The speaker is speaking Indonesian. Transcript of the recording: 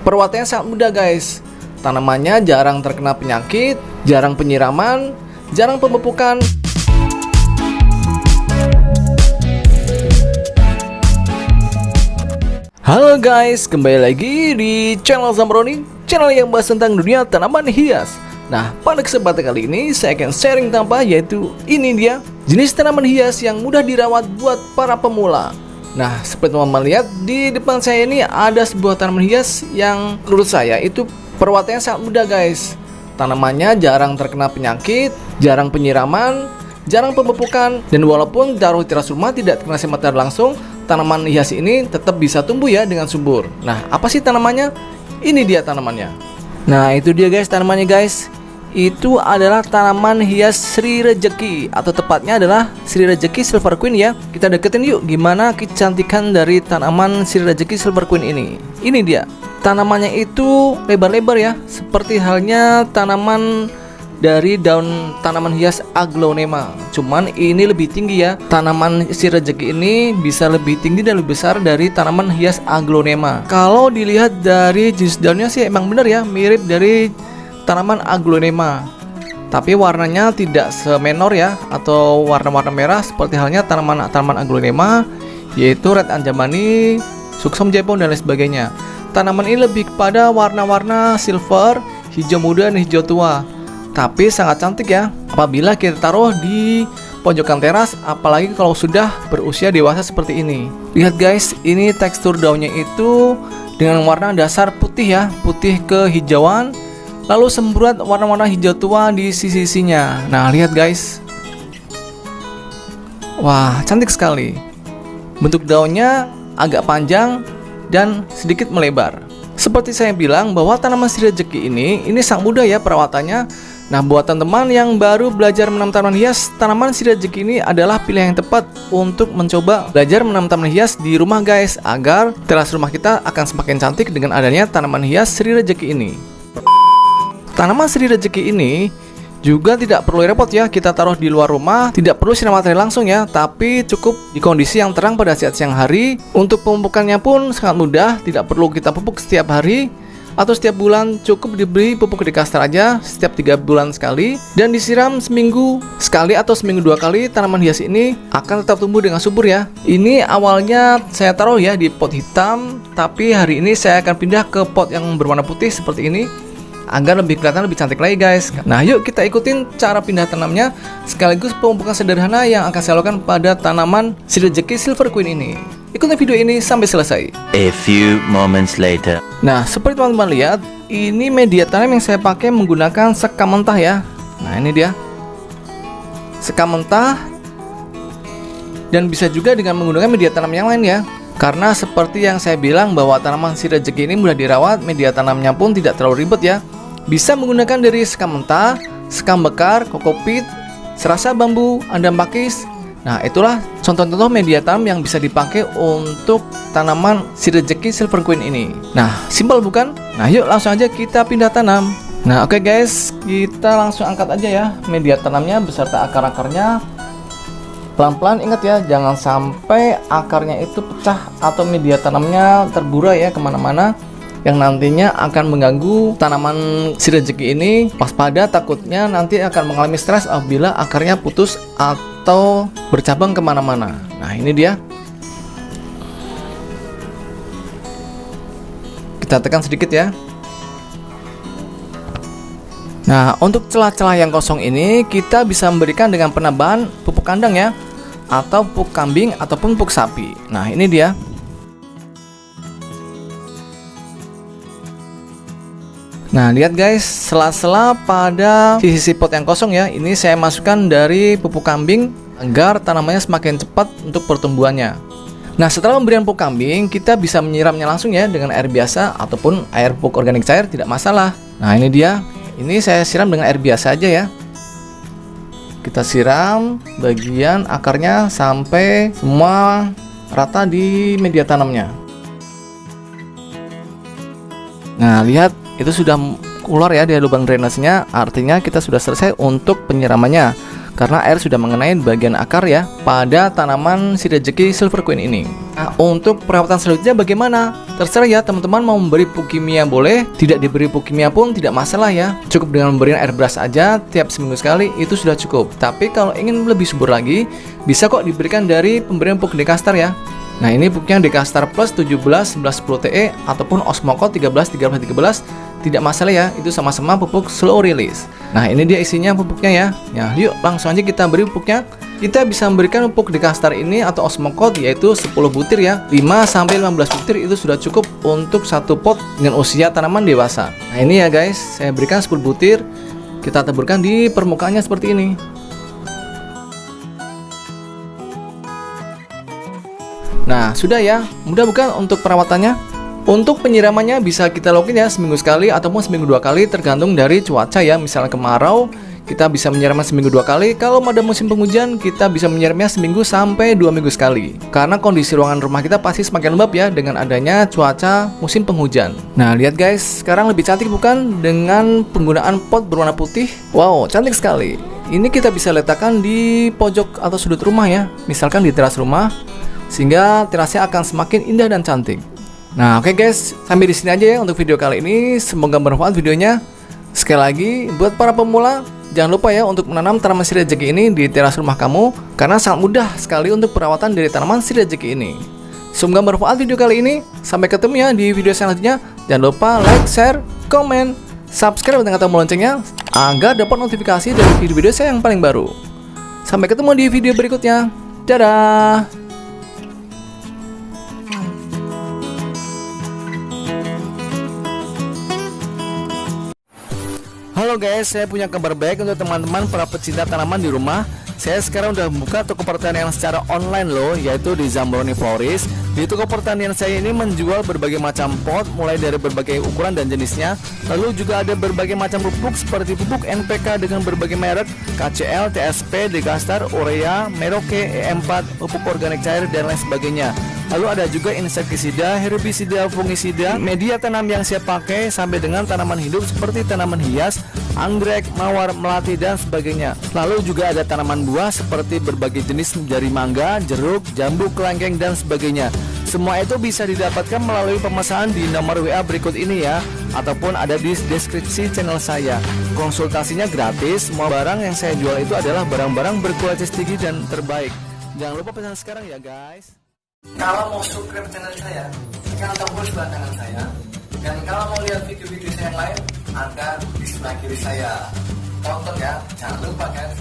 perawatannya sangat mudah guys. Tanamannya jarang terkena penyakit, jarang penyiraman, jarang pemupukan. Halo guys, kembali lagi di channel Zambroni, channel yang bahas tentang dunia tanaman hias. Nah, pada kesempatan kali ini saya akan sharing tanpa, yaitu ini dia jenis tanaman hias yang mudah dirawat buat para pemula. Nah, seperti teman-teman lihat di depan saya ini ada sebuah tanaman hias yang menurut saya itu perawatannya sangat mudah guys. Tanamannya jarang terkena penyakit, jarang penyiraman, jarang pemupukan, dan walaupun taruh di teras rumah tidak terkena sinar matahari langsung, tanaman hias ini tetap bisa tumbuh ya dengan subur. Nah, apa sih tanamannya? Ini dia tanamannya. Nah, itu dia guys tanamannya guys. Itu adalah tanaman hias Sri Rejeki, atau tepatnya adalah Sri Rejeki Silver Queen ya. Kita deketin yuk gimana kecantikan dari tanaman Sri Rejeki Silver Queen ini. Ini dia. Tanamannya itu lebar-lebar ya, seperti halnya tanaman dari daun tanaman hias Aglonema. Cuman ini lebih tinggi ya. Tanaman Sri Rejeki ini bisa lebih tinggi dan lebih besar dari tanaman hias Aglonema. Kalau dilihat dari jenis daunnya sih emang bener ya, mirip dari tanaman Aglonema, tapi warnanya tidak semenor ya, atau warna-warna merah seperti halnya tanaman Aglonema, yaitu Red Anjamani, Suksom Jepon dan lain sebagainya. Tanaman ini lebih kepada warna-warna silver, hijau muda dan hijau tua, tapi sangat cantik ya apabila kita taruh di pojokan teras, apalagi kalau sudah berusia dewasa seperti ini. Lihat guys, ini tekstur daunnya itu dengan warna dasar putih ya, putih kehijauan, lalu semburat warna-warna hijau tua di sisi-sisinya. Nah, lihat guys. Wah, cantik sekali. Bentuk daunnya agak panjang dan sedikit melebar. Seperti saya bilang bahwa tanaman Sri Rejeki ini sangat mudah ya perawatannya. Nah, buat teman-teman yang baru belajar menanam tanaman hias, tanaman Sri Rejeki ini adalah pilihan yang tepat untuk mencoba belajar menanam tanaman hias di rumah guys, agar teras rumah kita akan semakin cantik dengan adanya tanaman hias Sri Rejeki ini. Tanaman Sri Rejeki ini juga tidak perlu repot ya kita taruh di luar rumah, tidak perlu sinar matahari langsung ya, tapi cukup di kondisi yang terang pada saat siang hari. Untuk pemupukannya pun sangat mudah, tidak perlu kita pupuk setiap hari atau setiap bulan, cukup diberi pupuk di kastar aja setiap 3 bulan sekali, dan disiram seminggu sekali atau seminggu 2 kali. Tanaman hias ini akan tetap tumbuh dengan subur ya. Ini awalnya saya taruh ya di pot hitam, tapi hari ini saya akan pindah ke pot yang berwarna putih seperti ini agar lebih kelihatan lebih cantik lagi guys. Nah, yuk kita ikutin cara pindah tanamnya sekaligus pemupukan sederhana yang akan saya lakukan pada tanaman Sri Rejeki Silver Queen ini. Ikuti video ini sampai selesai. A few moments later. Nah, seperti teman-teman lihat, ini media tanam yang saya pakai menggunakan sekam mentah ya. Nah, ini dia sekam mentah, dan bisa juga dengan menggunakan media tanam yang lain ya. Karena seperti yang saya bilang bahwa tanaman Sri Rejeki ini mudah dirawat, media tanamnya pun tidak terlalu ribet ya. Bisa menggunakan dari sekam mentah, sekam bekar, kokopit, serasa bambu, andam pakis. Nah, itulah contoh-contoh media tanam yang bisa dipakai untuk tanaman Sri Rejeki Silver Queen ini. Nah, simpel bukan? Nah, yuk langsung aja kita pindah tanam. Nah, oke guys, kita langsung angkat aja ya media tanamnya beserta akar-akarnya. Pelan-pelan, ingat ya, jangan sampai akarnya itu pecah atau media tanamnya terburai ya kemana-mana, yang nantinya akan mengganggu tanaman Sri Rejeki ini. Waspada, takutnya nanti akan mengalami stres apabila akarnya putus atau bercabang kemana-mana. Nah, ini dia. Kita tekan sedikit ya. Nah, untuk celah-celah yang kosong ini kita bisa memberikan dengan penambahan pupuk kandang ya, atau pupuk kambing ataupun pupuk sapi. Nah, ini dia. Nah, lihat guys, sela-sela pada sisi pot yang kosong ya, ini saya masukkan dari pupuk kambing agar tanamannya semakin cepat untuk pertumbuhannya. Nah, setelah pemberian pupuk kambing, kita bisa menyiramnya langsung ya dengan air biasa ataupun air pupuk organik cair, tidak masalah. Nah, ini dia. Ini saya siram dengan air biasa aja ya. Kita siram bagian akarnya sampai semua rata di media tanamnya. Nah, lihat, itu sudah keluar ya dari lubang drainasenya, artinya kita sudah selesai untuk penyiramannya karena air sudah mengenai bagian akar ya pada tanaman Sri Rejeki Silver Queen ini. Nah, untuk perawatan selanjutnya bagaimana? Terserah ya, teman-teman mau memberi pupuk kimia boleh, tidak diberi pupuk kimia pun tidak masalah ya. Cukup dengan memberikan air beras aja tiap seminggu sekali, itu sudah cukup. Tapi kalau ingin lebih subur lagi, bisa kok diberikan dari pemberian pupuk Dekastar ya. Nah, ini pupuknya Dekastar Plus 17 11 10 TE ataupun Osmocot 13 13 13, tidak masalah ya, itu sama-sama pupuk slow release. Nah, ini dia isinya pupuknya ya. Ya, yuk langsung aja kita beri pupuknya. Kita bisa memberikan pupuk Dekastar ini atau Osmocot yaitu 10 butir ya. 5 sampai 15 butir itu sudah cukup untuk satu pot dengan usia tanaman dewasa. Nah, ini ya guys, saya berikan 10 butir. Kita taburkan di permukaannya seperti ini. Nah, sudah ya. Mudah bukan untuk perawatannya? Untuk penyiramannya bisa kita lakukan ya seminggu sekali ataupun seminggu 2 kali tergantung dari cuaca ya. Misalnya kemarau, kita bisa menyiramnya seminggu 2 kali. Kalau pada musim penghujan, kita bisa menyiramnya seminggu sampai 2 minggu sekali. Karena kondisi ruangan rumah kita pasti semakin lembab ya dengan adanya cuaca musim penghujan. Nah, lihat guys, sekarang lebih cantik bukan dengan penggunaan pot berwarna putih? Wow, cantik sekali. Ini kita bisa letakkan di pojok atau sudut rumah ya. Misalkan di teras rumah, sehingga terasnya akan semakin indah dan cantik. Nah, oke guys, sampai di sini aja ya untuk video kali ini. Semoga bermanfaat videonya. Sekali lagi, buat para pemula, jangan lupa ya untuk menanam tanaman sirih rezeki ini di teras rumah kamu, karena sangat mudah sekali untuk perawatan dari tanaman sirih rezeki ini. Semoga bermanfaat video kali ini. Sampai ketemu ya di video selanjutnya. Jangan lupa like, share, komen, subscribe dan tombol loncengnya agar dapat notifikasi dari video-video saya yang paling baru. Sampai ketemu di video berikutnya. Dadah. Halo guys, saya punya kabar baik untuk teman-teman para pecinta tanaman di rumah. Saya sekarang udah membuka toko pertanian secara online loh, yaitu di Zambroni Florist. Di toko pertanian saya ini menjual berbagai macam pot, mulai dari berbagai ukuran dan jenisnya. Lalu juga ada berbagai macam pupuk seperti pupuk NPK dengan berbagai merek, KCL, TSP, Dekastar, Urea, Merauke, E4, pupuk organik cair dan lain sebagainya. Lalu ada juga insektisida, herbisida, fungisida, media tanam yang saya pakai sampai dengan tanaman hidup seperti tanaman hias, anggrek, mawar, melati dan sebagainya. Lalu juga ada tanaman buah seperti berbagai jenis dari mangga, jeruk, jambu, kelengkeng dan sebagainya. Semua itu bisa didapatkan melalui pemesanan di nomor WA berikut ini ya, ataupun ada di deskripsi channel saya. Konsultasinya gratis. Semua barang yang saya jual itu adalah barang-barang berkualitas tinggi dan terbaik. Jangan lupa pesan sekarang ya guys. Kalau mau subscribe channel saya, tekan tombol sebelah kanan saya. Dan kalau mau lihat video-video saya yang lain, ada di sebelah kiri saya. Tonton ya, jangan lupa kan.